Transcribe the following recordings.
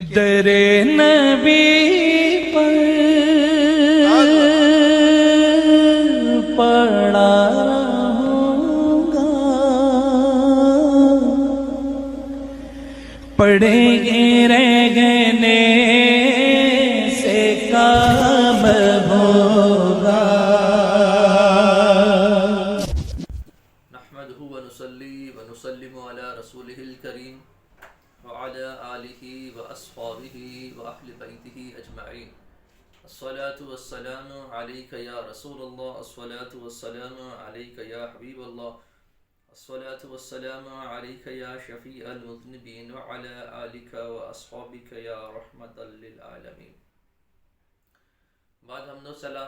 درے نبی پر پڑا رہوں گا، پڑھیں گے رہنے سے کام ہوگا۔ نحمدہ ونصلی ونسلم علی رسولہ الکریم وعلی آلہ واصحابہ واہل بیتہ اجمعین۔ الصلاۃ والسلام علیک یا رسول اللہ، الصلاۃ والسلام علیک یا حبیب اللہ، الصلاۃ والسلام علیک یا شفیع المذنبین وعلی آلک واصحابک یا رحمۃ للعالمین۔ بعد حمد و ثنا،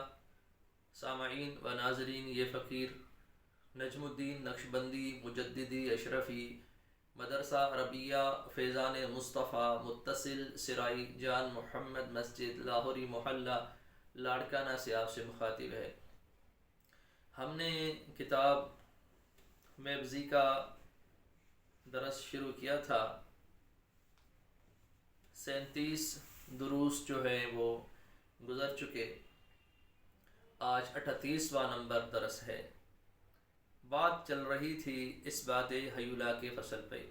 سامعین و ناظرین، یہ فقیر نجم الدین نقشبندی مجددی اشرفی مدرسہ عربیہ فیضان مصطفیٰ متصل سرائی جان محمد مسجد لاہوری محلہ لاڑکانہ سے آپ سے مخاطب ہے۔ ہم نے کتاب میبزی کا درس شروع کیا تھا، 37 دروس جو ہے وہ گزر چکے، آج 38واں نمبر درس ہے۔ بات چل رہی تھی اس بات ہیولا کے فصل پہ۔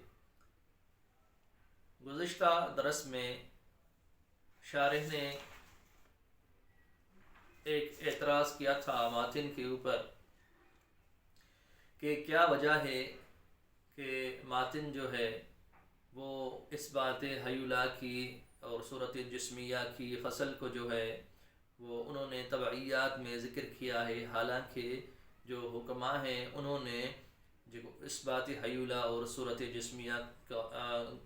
گزشتہ درس میں شارح نے ایک اعتراض کیا تھا ماتن کے اوپر کہ کیا وجہ ہے کہ ماتن جو ہے وہ اس بات ہیولا کی اور صورت جسمیہ کی فصل کو جو ہے وہ انہوں نے تبعیات میں ذکر کیا ہے، حالانکہ جو حکماء ہیں انہوں نے جو اس بات حیولہ اور صورت جسمیہ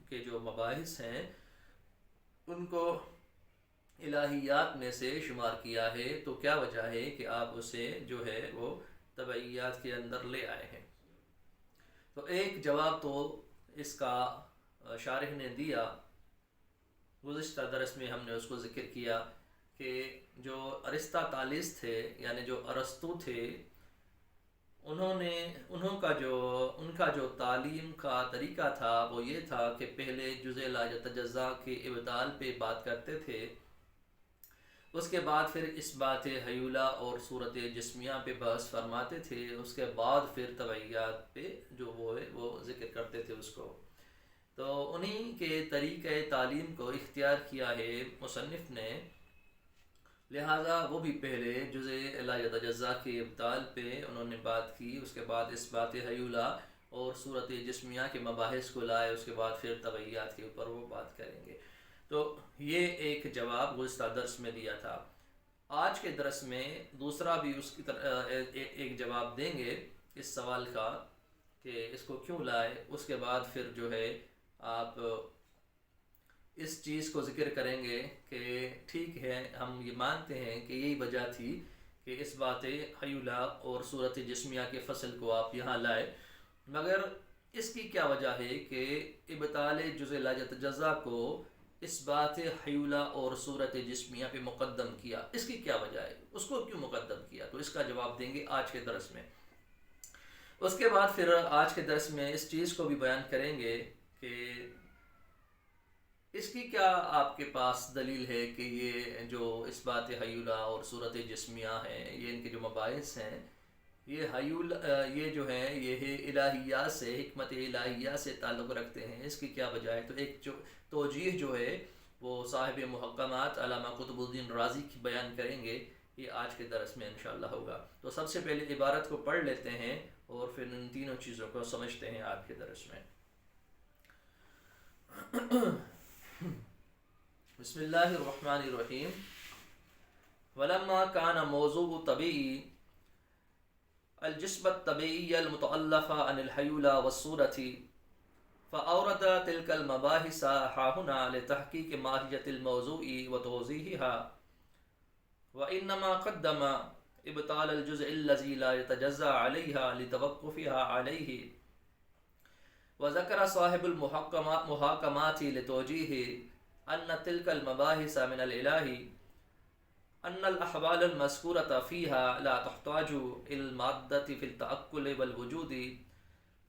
کے جو مباحث ہیں ان کو الہیات میں سے شمار کیا ہے، تو کیا وجہ ہے کہ آپ اسے جو ہے وہ تبعیات کے اندر لے آئے ہیں؟ تو ایک جواب تو اس کا شارح نے دیا، گزشتہ درس میں ہم نے اس کو ذکر کیا کہ جو ارسطاطالیس تھے یعنی جو ارسطو تھے، ان کا جو تعلیم کا طریقہ تھا وہ یہ تھا کہ پہلے جزء لا یتجزا کے ابطال پہ بات کرتے تھے، اس کے بعد پھر اس بات حیولہ اور صورت جسمیہ پہ بحث فرماتے تھے، اس کے بعد پھر تبعیات پہ جو وہ ذکر کرتے تھے اس کو۔ تو انہی کے طریقہ تعلیم کو اختیار کیا ہے مصنف نے، لہٰذا وہ بھی پہلے جزء لا یتجزا کے ابطال پہ انہوں نے بات کی، اس کے بعد اس بات حیولہ اور صورت جسمیہ کے مباحث کو لائے، اس کے بعد پھر تبعیات کے اوپر وہ بات کریں گے۔ تو یہ ایک جواب گزشتہ درس میں دیا تھا۔ آج کے درس میں دوسرا بھی اس کی ایک جواب دیں گے اس سوال کا کہ اس کو کیوں لائے، اس کے بعد پھر جو ہے آپ اس چیز کو ذکر کریں گے کہ ٹھیک ہے ہم یہ مانتے ہیں کہ یہی وجہ تھی کہ اس بات حیولہ اور صورت جسمیہ کے فصل کو آپ یہاں لائے، مگر اس کی کیا وجہ ہے کہ ابطال جزء لا یتجزا کو اس بات حیولہ اور صورت جسمیہ پہ مقدم کیا، اس کی کیا وجہ ہے، اس کو کیوں مقدم کیا؟ تو اس کا جواب دیں گے آج کے درس میں۔ اس کے بعد پھر آج کے درس میں اس چیز کو بھی بیان کریں گے کہ اس کی کیا آپ کے پاس دلیل ہے کہ یہ جو اس بات حیولہ اور صورت جسمیہ ہے، یہ ان کے جو مباحث ہیں، یہ جو ہیں یہ الہیات سے، حکمت الہیہ سے تعلق رکھتے ہیں، اس کی کیا وجہ ہے؟ تو ایک جو توجیہ جو ہے وہ صاحب محکمات علامہ قطب الدین رازی کی بیان کریں گے، یہ آج کے درس میں انشاءاللہ ہوگا۔ تو سب سے پہلے عبارت کو پڑھ لیتے ہیں اور پھر ان تینوں چیزوں کو سمجھتے ہیں آج کے درس میں۔ بسم اللہ الرحمن الرحیم۔ ولما كان موضوع طبيعي الجسم الطبيعي المتألف عن الحيولى والصورة، فأورد تلك المباحث هاهنا لتحقيق ماهية الموضوع وتوضيحها، وإنما قدم إبطال الجزء الذي لا يتجزأ عليها لتوقفها عليه، وذكر صاحب المحاكمات لتوجيه أن تلك المباحث من الإله أن الأحوال المذكورة فيها لا تحتاج إلى المادة في التأكل والوجود،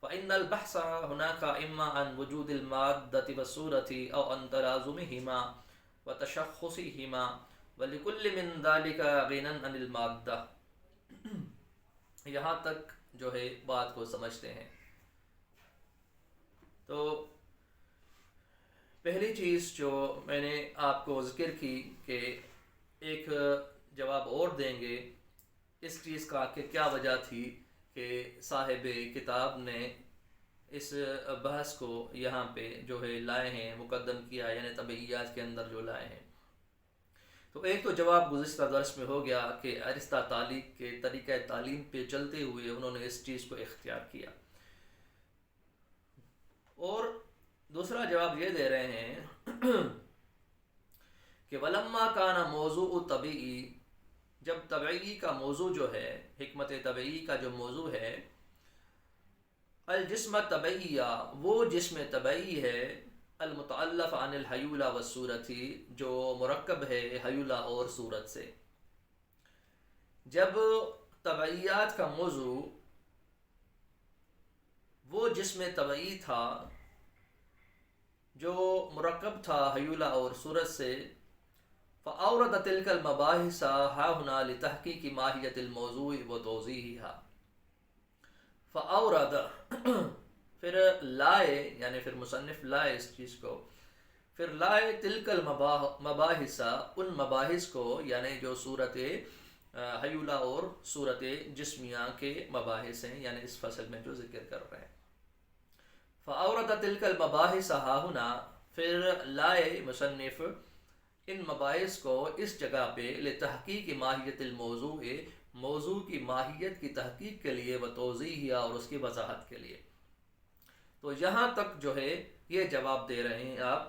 فإن البحث هناك إما عن وجود المادة والصورة أو عن تلازمهما وتشخصهما ولكل من ذلك غنى عن المادة. یہاں تک جو ہے بات کو سمجھتے ہیں. تو پہلی چیز جو میں نے آپ کو ذکر کی کہ ایک جواب اور دیں گے اس چیز کا کہ کیا وجہ تھی کہ صاحب کتاب نے اس بحث کو یہاں پہ جو ہے لائے ہیں، مقدم کیا، یعنی طبعیات کے اندر جو لائے ہیں. تو ایک تو جواب گزشتہ درس میں ہو گیا کہ ارسطا تعلیق کے طریقہ تعلیم پہ چلتے ہوئے انہوں نے اس چیز کو اختیار کیا. اور دوسرا جواب یہ دے رہے ہیں کہ ولما کان موضوع طبعی، جب طبعی کا موضوع جو ہے، حکمت طبعی کا جو موضوع ہے، الجسم طبعیہ، وہ جسم طبعی ہے، المتعلف عن الحیولہ والصورتی، جو مرکب ہے حیولہ اور صورت سے. جب طبعیات کا موضوع وہ جسم طبعی تھا جو مرکب تھا حیولہ اور صورت سے، فاورد تلک المباحث ہا ہنا لتحقیق ماہیت الموضوع و توضیحها. فاورد پھر لائے، یعنی پھر مصنف لائے اس چیز کو، پھر لائے تلک المباحث، ان مباحث کو، یعنی جو صورت حیولہ اور صورت جسمیہ کے مباحث ہیں، یعنی اس فصل میں جو ذکر کر رہے ہیں. فاورد تلک المباحث ہا ہنا، پھر لائے مصنف ان مباحث کو اس جگہ پہ لتحقیق ماہیت الموضوع، موضوع کی ماہیت کی تحقیق کے لیے، و توضیح اور اس کی وضاحت کے لیے. تو یہاں تک جو ہے یہ جواب دے رہے ہیں آپ.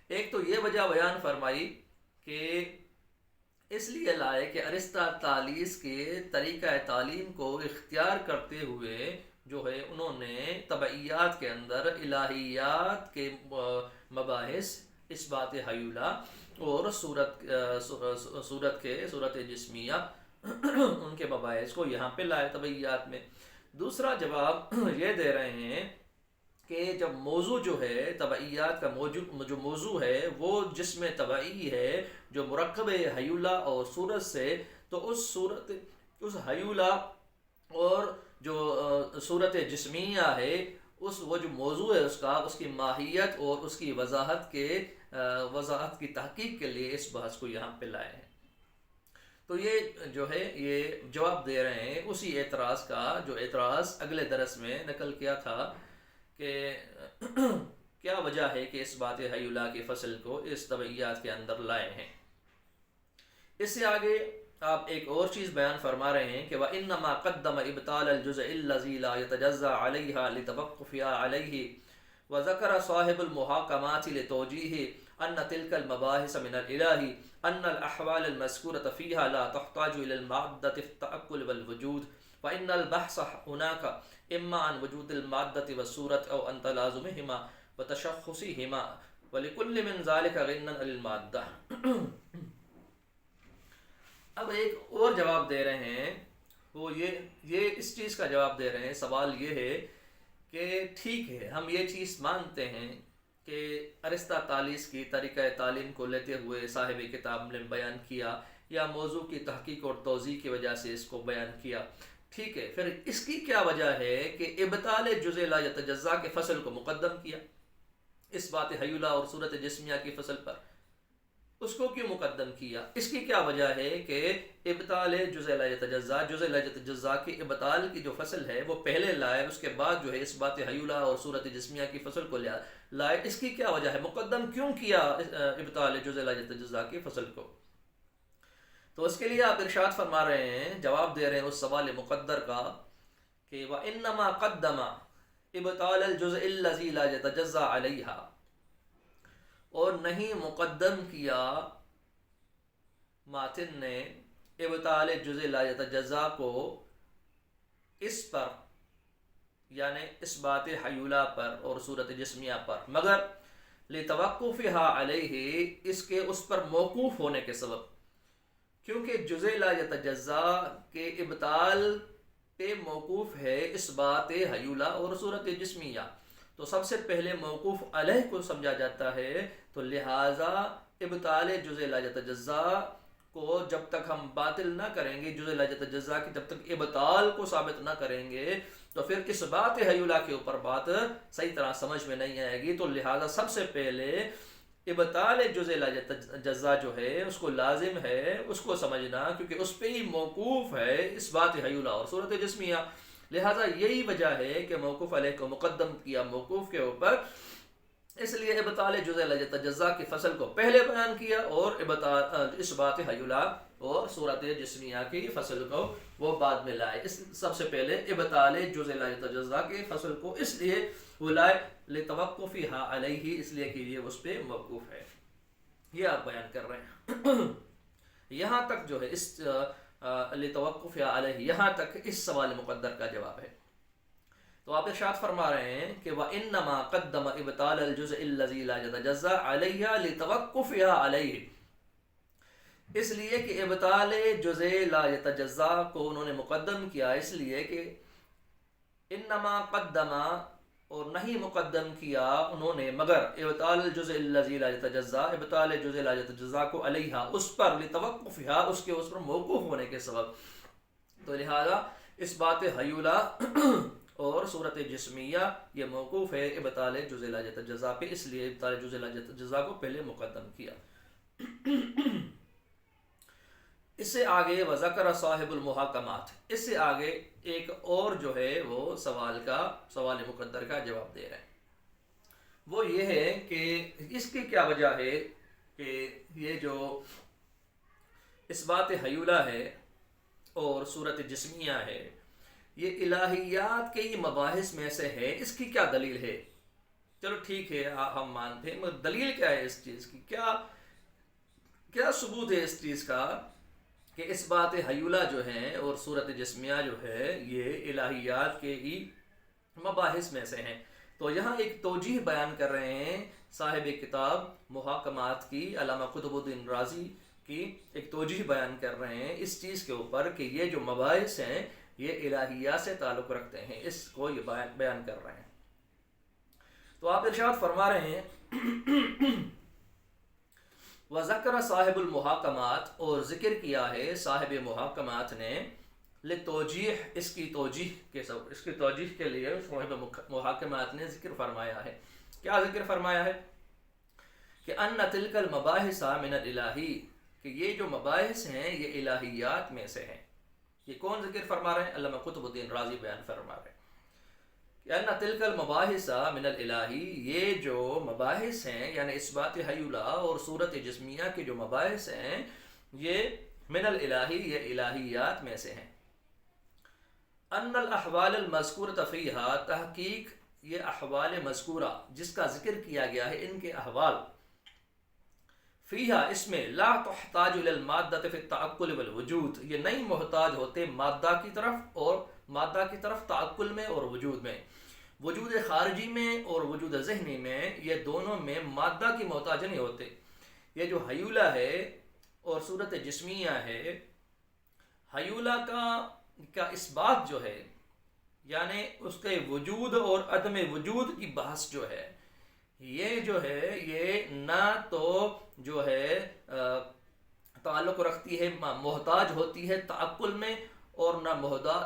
ایک تو یہ وجہ بیان فرمائی کہ اس لیے لائے کہ ارسطا طالیس کے طریقہ تعلیم کو اختیار کرتے ہوئے جو ہے انہوں نے طبعیات کے اندر الہیات کے مباحث، اثبات حیولہ اور صورت جسمیہ، ان کے مباحث کو یہاں پہ لائے طبعیات میں. دوسرا جواب یہ دے رہے ہیں کہ جب موضوع جو ہے طبعیات کا جو موضوع ہے وہ جسم طبعی ہے جو مرکب حیولہ اور صورت سے، تو اس حیولہ اور جو صورت جسمیہ ہے، وہ جو موضوع ہے اس کی ماہیت اور اس کی وضاحت کی تحقیق کے لیے اس بحث کو یہاں پہ لائے ہیں. تو یہ جو ہے یہ جواب دے رہے ہیں اسی اعتراض کا جو اعتراض اگلے درس میں نقل کیا تھا کہ کیا وجہ ہے کہ اس بات حیولہ کی فصل کو اس طبعیات کے اندر لائے ہیں. اس سے آگے آپ ایک اور چیز بیان فرما رہے ہیں کہ وَإِنَّمَا قَدَّمَ إِبْطَالَ الْجُزْءِ الَّذِي لَا يَتَجَزَّى عَلَيْهَا لِتَوَقُّفِهَا عَلَيْهِ وَذَكَرَ صَاحِبُ الْمُحَاكَمَاتِ لِتَوْجِيهِ أَنَّ تِلْكَ الْمَبَاحِثَ مِنَ الْإِلَهِ أَنَّ الْأَحْوَالَ الْمَذْكُورَةَ فِيهَا لَا تَحْتَاجُ إِلَى الْمَادَّةِ فِي التَّأَكُّلِ وَالْوُجُودِ فَإِنَّ الْبَحْثَ هُنَاكَ إِمَّا عَنْ وُجُودِ الْمَادَّةِ وَالصُّورَةِ أَوْ عَنْ تَلَازُمِهِمَا وَتَشَخُّصِهِمَا وَلِكُلِّ مِنْ ذَلِكَ غِنًّا عَنِ الْمَادَّةِ. اب ایک اور جواب دے رہے ہیں، وہ یہ اس چیز کا جواب دے رہے ہیں. سوال یہ ہے کہ ٹھیک ہے، ہم یہ چیز مانتے ہیں کہ ارسطا طالیس کی طریقہ تعلیم کو لیتے ہوئے صاحب کتاب نے بیان کیا یا موضوع کی تحقیق اور توضیح کی وجہ سے اس کو بیان کیا. ٹھیک ہے، پھر اس کی کیا وجہ ہے کہ ابطال جزء لا یتجزا کے فصل کو مقدم کیا اس بات حیولہ اور صورت جسمیہ کی فصل پر؟ اس کو کیوں مقدم کیا؟ اس کی کیا وجہ ہے کہ ابطال جزء لا یتجزا کی ابطال کی جو فصل ہے وہ پہلے لائے، اس کے بعد جو ہے اس بات حیولہ اور صورت جسمیہ کی فصل کو لائے. اس کی کیا وجہ ہے؟ مقدم کیوں کیا ابطال جزء لا یتجزا کی فصل کو؟ تو اس کے لیے آپ ارشاد فرما رہے ہیں، جواب دے رہے ہیں اس سوال مقدر کا کہ وَإِنَّمَا قَدَّمَ إِبْطَالَ الْجُزْءِ الَّذِي لَا يَتَجَزَّى عَلَيْهَا، اور نہیں مقدم کیا ماتن نے ابطال جزء لا یتجزا کو اس پر، یعنی اس بات حیولہ پر اور صورت جسمیہ پر، مگر لتوقفها علیہ، اس کے اس پر موقوف ہونے کے سبب. کیونکہ جزء لا یتجزا کے ابطال پہ موقوف ہے اثبات حیولہ اور صورت جسمیہ، تو سب سے پہلے موقوف علیہ کو سمجھا جاتا ہے، تو لہٰذا ابطال جزء لا یتجزا کو جب تک ہم باطل نہ کریں گے، جزء لا یتجزا کی جب تک ابطال کو ثابت نہ کریں گے، تو پھر اس بات حیولہ کے اوپر بات صحیح طرح سمجھ میں نہیں آئے گی۔ تو لہٰذا سب سے پہلے ابطال جزء لا یتجزا جو ہے اس کو لازم ہے اس کو سمجھنا، کیونکہ اس پہ ہی موقوف ہے اس بات حیولہ اور صورت جسمیہ۔ لہٰذا یہی وجہ ہے کہ موقوف علیہ کو مقدم کیا موقوف کے اوپر، اس لیے ابطال جزء لا یتجزا کی فصل کو پہلے بیان کیا اور اس بات حیولہ اور صورت جسمیہ کی فصل کو وہ بعد میں لائے۔ اس سب سے پہلے ابطال جزء لا یتجزا کی فصل کو اس لیے وہ لائے لتوقفھا علیہ، اس لیے کہ یہ اس پہ موقوف ہے۔ یہ آپ بیان کر رہے ہیں یہاں تک جو ہے اس لتوقفھا علیہ، یہاں تک اس سوال مقدر کا جواب ہے۔ تو آپ ارشاد فرما رہے ہیں کہ وَإِنَّمَا قَدَّمَ إِبْطَالَ الْجُزْءِ الَّذِي لَا يَتَجَزَّأُ عَلَيْهَا لِتَوَقُّفِهَا عَلَيْهِ، اس لیے کہ ابطال جزء لا یتجزا کو انہوں نے مقدم کیا، اس لیے کہ انما قدم اور نہیں مقدم کیا انہوں نے مگر ابطال الجزء الذی لا یتجزا، ابطال جزء لا یتجزا کو علیہا اس پر، لتوقفھا اس کے اس پر موقوف ہونے کے سبب، تو لہذا اس بات حیولہ اور صورت جسمیہ یہ موقوف ہے ابطال جزء لا یتجزا پہ، اس لیے ابطال جزء لا یتجزا کو پہلے مقدم کیا۔ اس سے آگے وذکر صاحب المحاکمات، اس سے آگے ایک اور جو ہے وہ سوال مقدر کا جواب دے رہے ہیں، وہ یہ ہے کہ اس کی کیا وجہ ہے کہ یہ جو اس بات حیولہ ہے اور صورت جسمیہ ہے یہ الہیات کے مباحث میں سے ہے، اس کی کیا دلیل ہے؟ چلو ٹھیک ہے ہم مانتے ہیں، مگر دلیل کیا ہے اس چیز کی؟ کیا ثبوت ہے اس چیز کا کہ اس بات حیولہ جو ہیں اور صورت جسمیہ جو ہے یہ الہیات کے ہی مباحث میں سے ہیں؟ تو یہاں ایک توجیہ بیان کر رہے ہیں صاحب کتاب محاکمات کی، علامہ قطب الدین رازی کی ایک توجیہ بیان کر رہے ہیں اس چیز کے اوپر کہ یہ جو مباحث ہیں یہ الہیات سے تعلق رکھتے ہیں، اس کو یہ بیان کر رہے ہیں۔ تو آپ ارشاد فرما رہے ہیں وذکر صاحب المحاکمات، اور ذکر کیا ہے صاحب محاکمات نے، لتوجیح اس کی توجیح کے لیے صاحب محاکمات نے ذکر فرمایا ہے۔ کیا ذکر فرمایا ہے؟ کہ ان تلک المباحث من الالہی، کہ یہ جو مباحث ہیں یہ الہیات میں سے ہیں۔ یہ کون ذکر فرما رہے ہیں؟ علامہ قطب الدین رازی بیان فرما رہے ہیں کہ ان تلک المباحث من الالہی، یہ جو مباحث ہیں یعنی اثبات حیولہ اور صورت جسمیہ کے جو مباحث ہیں یہ من الالہی، یہ الہیات میں سے ہیں۔ ان الاحوال المذکورۃ فیہا، تحقیق یہ احوال مذکورہ جس کا ذکر کیا گیا ہے ان کے احوال، فیہا اس میں، لا تحتاج الی المادۃ فی التعقل والوجود، یہ نہیں محتاج ہوتے مادہ کی طرف اور مادہ کی طرف تعقل میں اور وجود میں، وجود خارجی میں اور وجود ذہنی میں، یہ دونوں میں مادہ کی محتاج نہیں ہوتے۔ یہ جو حیولہ ہے اور صورت جسمیہ ہے، حیولہ کا اس بات جو ہے یعنی اس کے وجود اور عدم وجود کی بحث جو ہے یہ جو ہے یہ نہ تو جو ہے تعلق رکھتی ہے، محتاج ہوتی ہے تعقل میں، اور نہ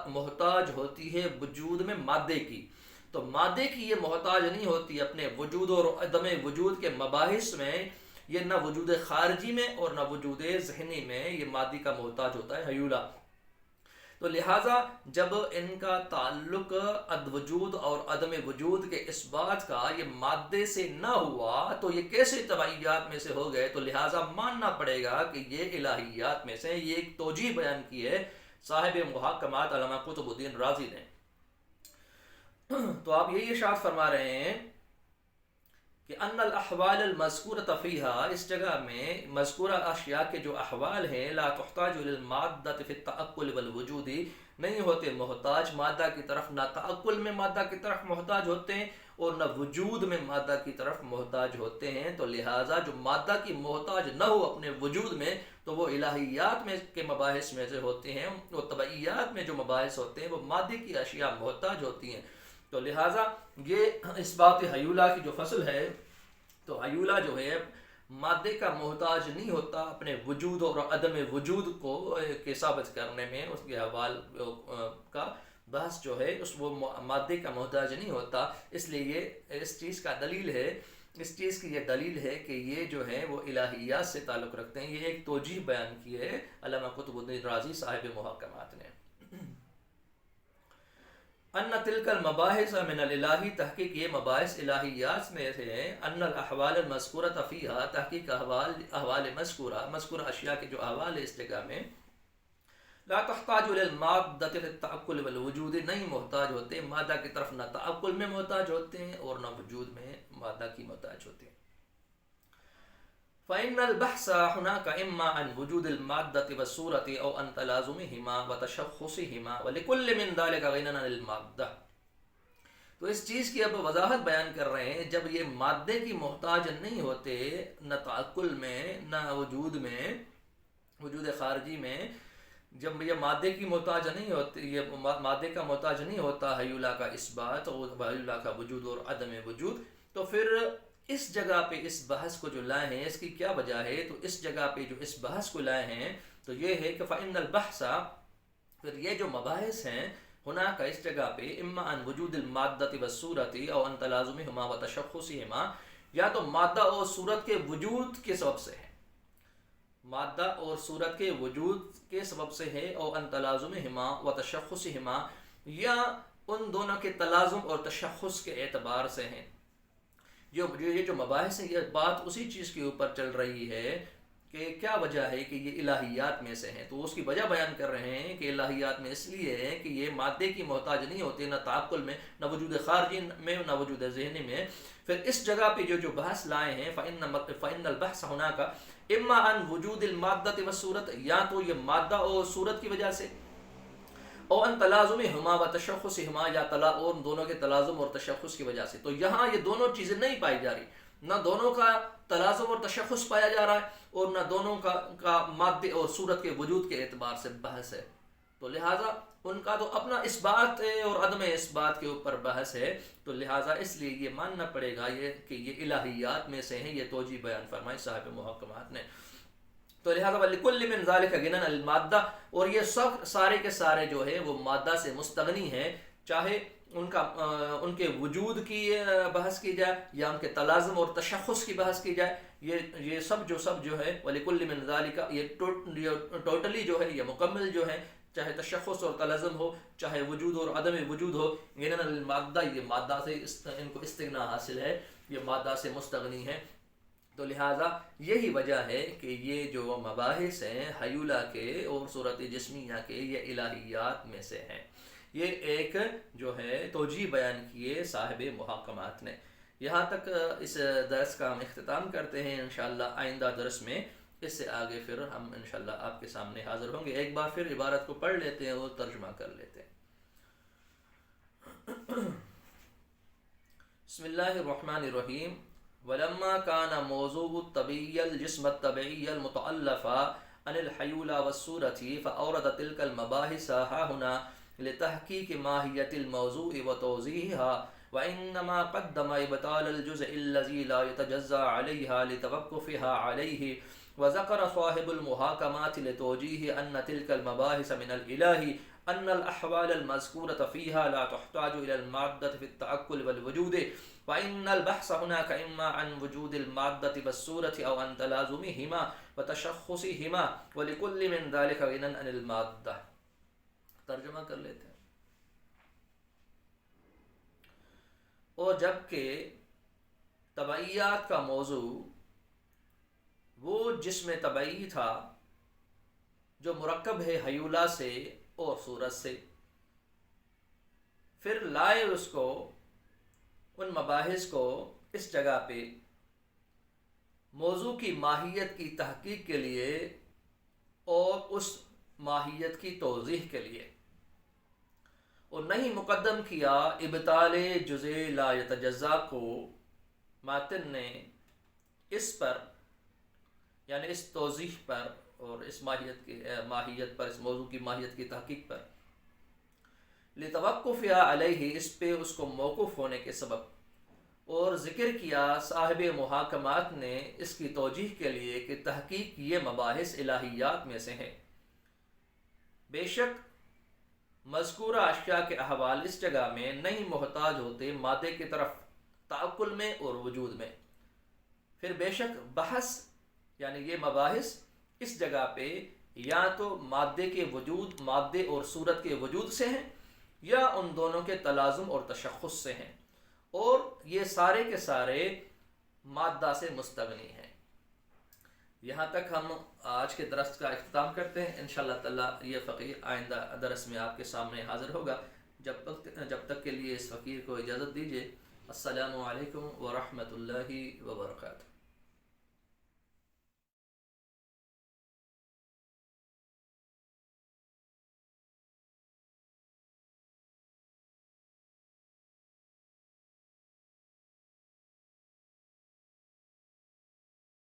محتاج ہوتی ہے وجود میں مادے کی۔ تو مادے کی یہ محتاج نہیں ہوتی اپنے وجود اور عدم وجود کے مباحث میں، یہ نہ وجود خارجی میں اور نہ وجود ذہنی میں یہ مادی کا محتاج ہوتا ہے حیولہ۔ تو لہٰذا جب ان کا تعلق وجود اور عدم وجود کے اس بات کا یہ مادے سے نہ ہوا تو یہ کیسے طبعیات میں سے ہو گئے؟ تو لہٰذا ماننا پڑے گا کہ یہ الہیات میں سے، یہ ایک توجیہ بیان کی ہے صاحب محاکمات علامہ قطب الدین رازی نے۔ تو آپ یہی ارشاد فرما رہے ہیں کہ ان الاحوال المذکورۃ فیہا، اس جگہ میں مذکورہ اشیاء کے جو احوال ہیں، لا تحتاج الی المادۃ فی التعقل والوجود، نہیں ہوتے محتاج مادہ کی طرف، نہ تعقل میں مادہ کی طرف محتاج ہوتے ہیں اور نہ وجود میں مادہ کی طرف محتاج ہوتے ہیں، تو لہٰذا جو مادہ کی محتاج نہ ہو اپنے وجود میں تو وہ الہیات میں کے مباحث میں سے ہوتے ہیں، اور طبعیات میں جو مباحث ہوتے ہیں وہ مادے کی اشیاء محتاج ہوتی ہیں۔ تو لہٰذا یہ اس بات حیولہ کی جو فصل ہے، تو حیولہ جو ہے مادے کا محتاج نہیں ہوتا اپنے وجود اور عدم وجود کو ثابت کرنے میں، اس کے احوال کا بحث جو ہے وہ مادے کا محتاج نہیں ہوتا۔ اس لیے یہ اس چیز کا دلیل ہے، اس چیز کی یہ دلیل ہے کہ یہ جو ہے وہ الہیات سے تعلق رکھتے ہیں۔ یہ ایک توجیہ بیان کی ہے علامہ قطب الدین رازی صاحب محاکمات نے۔ ان تلک المباحث من الالہی، تحقیق یہ مباحث الہیات میں سے ہیں۔ ان الاحوال المذکورۃ فیہا، تحقیق احوال مذکورہ اشیاء کے جو احوال ہے اس جگہ میں، لا تحتاج الی المادۃ فی التعقل والوجود، نہیں محتاج ہوتے مادہ کی طرف، نہ تعقل میں محتاج ہوتے ہیں اور نہ وجود میں مادہ کی محتاج ہوتے ہیں۔ فإن البحث هناك إما عن وجود المادة والصورة أو عن تلازمهما وتشخصهما ولكل من ذلك غنى عن المادة۔ تو اس چیز کی اب وضاحت بیان کر رہے ہیں، جب یہ مادے کی محتاج نہیں ہوتے نہ تعقل میں نہ وجود میں، وجود خارجی میں، جب یہ مادے کی محتاج نہیں ہوتی، یہ مادے کا محتاج نہیں ہوتا حیولہ کا اثبات اور حیولہ کا وجود اور عدم وجود، تو پھر اس جگہ پہ اس بحث کو جو لائے ہیں اس کی کیا وجہ ہے؟ تو اس جگہ پہ جو اس بحث کو لائے ہیں تو یہ ہے کہ فإن البحث، پھر یہ جو مباحث ہیں ہونا کا اس جگہ پہ، اما عن وجود المادۃ والصورۃ او عن تلازمهما وتشخصهما، یا تو مادہ اور صورت کے وجود کے سبب سے ہے، مادہ اور صورت کے وجود کے سبب سے ہے، او عن تلازمهما وتشخصهما، یا ان دونوں کے تلازم اور تشخص کے اعتبار سے ہیں۔ یہ جو مباحث ہیں یہ بات اسی چیز کے اوپر چل رہی ہے کہ کیا وجہ ہے کہ یہ الہیات میں سے ہیں، تو اس کی وجہ بیان کر رہے ہیں کہ الہیات میں اس لیے ہے کہ یہ مادے کی محتاج نہیں ہوتے، نہ تعقل میں نہ وجود خارجی میں نہ وجود ذہنی میں۔ پھر اس جگہ پہ جو بحث لائے ہیں فإن البحث هناك اما عن وجود المادة والصورت، یا تو یہ مادہ اور صورت کی وجہ سے، او ان تلازمهما وتشخصهما، یا اور دونوں کے تلازم اور تشخص کی وجہ سے۔ تو یہاں یہ دونوں چیزیں نہیں پائی جا رہی، نہ دونوں کا تلازم اور تشخص پایا جا رہا ہے اور نہ دونوں کا مادے اور صورت کے وجود کے اعتبار سے بحث ہے۔ تو لہٰذا ان کا تو اپنا اثبات اور عدم اثبات کے اوپر بحث ہے، تو لہٰذا اس لیے یہ ماننا پڑے گا کہ یہ الہیات میں سے ہیں، یہ توجیہ بیان فرمائی صاحب محاکمات نے۔ تو لہٰذا وَلِكُلِّ مِن ذَلِكَ غِنًى عَنِ الْمَادَّةِ، اور یہ سب سارے کے سارے جو ہے وہ مادہ سے مستغنی ہیں، چاہے ان کے وجود کی بحث کی جائے یا ان کے تلازم اور تشخص کی بحث کی جائے، یہ سب جو ہے وَلِكُلِّ مِن ذَلِكَ، یہ ٹوٹلی جو ہے یہ مکمل جو ہے، چاہے تشخص اور تلازم ہو، چاہے وجود اور عدم وجود ہو، غِنًى عَنِ الْمَادَّةِ، یہ مادہ سے ان کو استغنا حاصل ہے، یہ مادہ سے مستغنی ہے۔ تو لہٰذا یہی وجہ ہے کہ یہ جو مباحث ہیں حیولہ کے اور صورت جسمیہ کے، یہ الہیات میں سے ہیں۔ یہ ایک جو ہے توجیہ بیان کیے صاحب محاکمات نے۔ یہاں تک اس درس کا ہم اختتام کرتے ہیں، انشاءاللہ آئندہ درس میں اس سے آگے پھر ہم انشاءاللہ آپ کے سامنے حاضر ہوں گے۔ ایک بار پھر عبارت کو پڑھ لیتے ہیں اور ترجمہ کر لیتے ہیں۔ بسم اللہ الرحمن الرحیم۔ ولما كان موضوع الطبيعي الجسم الطبيعي المتألف عن الحيولى والصورة فأورد تلك المباحث ها هنا لتحقيق ماهية الموضوع وتوضيحها، وإنما قدم إبطال الجزء الذي لا يتجزأ عليها لتوقفها عليه، وذكر صاحب المحاكمات لتوجيه أن تلك المباحث من الإله أن الأحوال المذكورة فيها لا تحتاج إلى المادة في التعقل والوجود، وإن البحث هناك إما عن وجود المادة والصورة أو عن تلازمهما وتشخصهما، ولكل من ذلك غنى عن المادة۔ ترجمہ کر لیتے ہیں۔ اور جبکہ طبعیات کا موضوع وہ جسم طبعی تھا جو مرکب ہے حیولہ سے اور صورت سے، پھر لائے اس کو ان مباحث کو اس جگہ پہ موضوع کی ماہیت کی تحقیق کے لیے اور اس ماہیت کی توضیح کے لیے، اور نہیں مقدم کیا ابطال جزء لا یتجزا کو ماتن نے اس پر یعنی اس توضیح پر اور اس ماہیت پر، اس موضوع کی ماہیت کی تحقیق پر لتوقف علیہ، اس پہ اس کو موقف ہونے کے سبب، اور ذکر کیا صاحب محاکمات نے اس کی توجیح کے لیے کہ تحقیق یہ مباحث الہیات میں سے ہیں۔ بے شک مذکورہ اشیاء کے احوال اس جگہ میں نہیں محتاج ہوتے مادے کی طرف تعقل میں اور وجود میں۔ پھر بے شک بحث یعنی یہ مباحث اس جگہ پہ یا تو مادے کے وجود، مادے اور صورت کے وجود سے ہیں، یا ان دونوں کے تلازم اور تشخص سے ہیں، اور یہ سارے کے سارے مادہ سے مستغنی ہیں۔ یہاں تک ہم آج کے درس کا اختتام کرتے ہیں۔ انشاءاللہ تعالی یہ فقیر آئندہ درس میں آپ کے سامنے حاضر ہوگا۔ جب تک کے لیے اس فقیر کو اجازت دیجیے۔ السلام علیکم ورحمۃ اللہ وبرکاتہ۔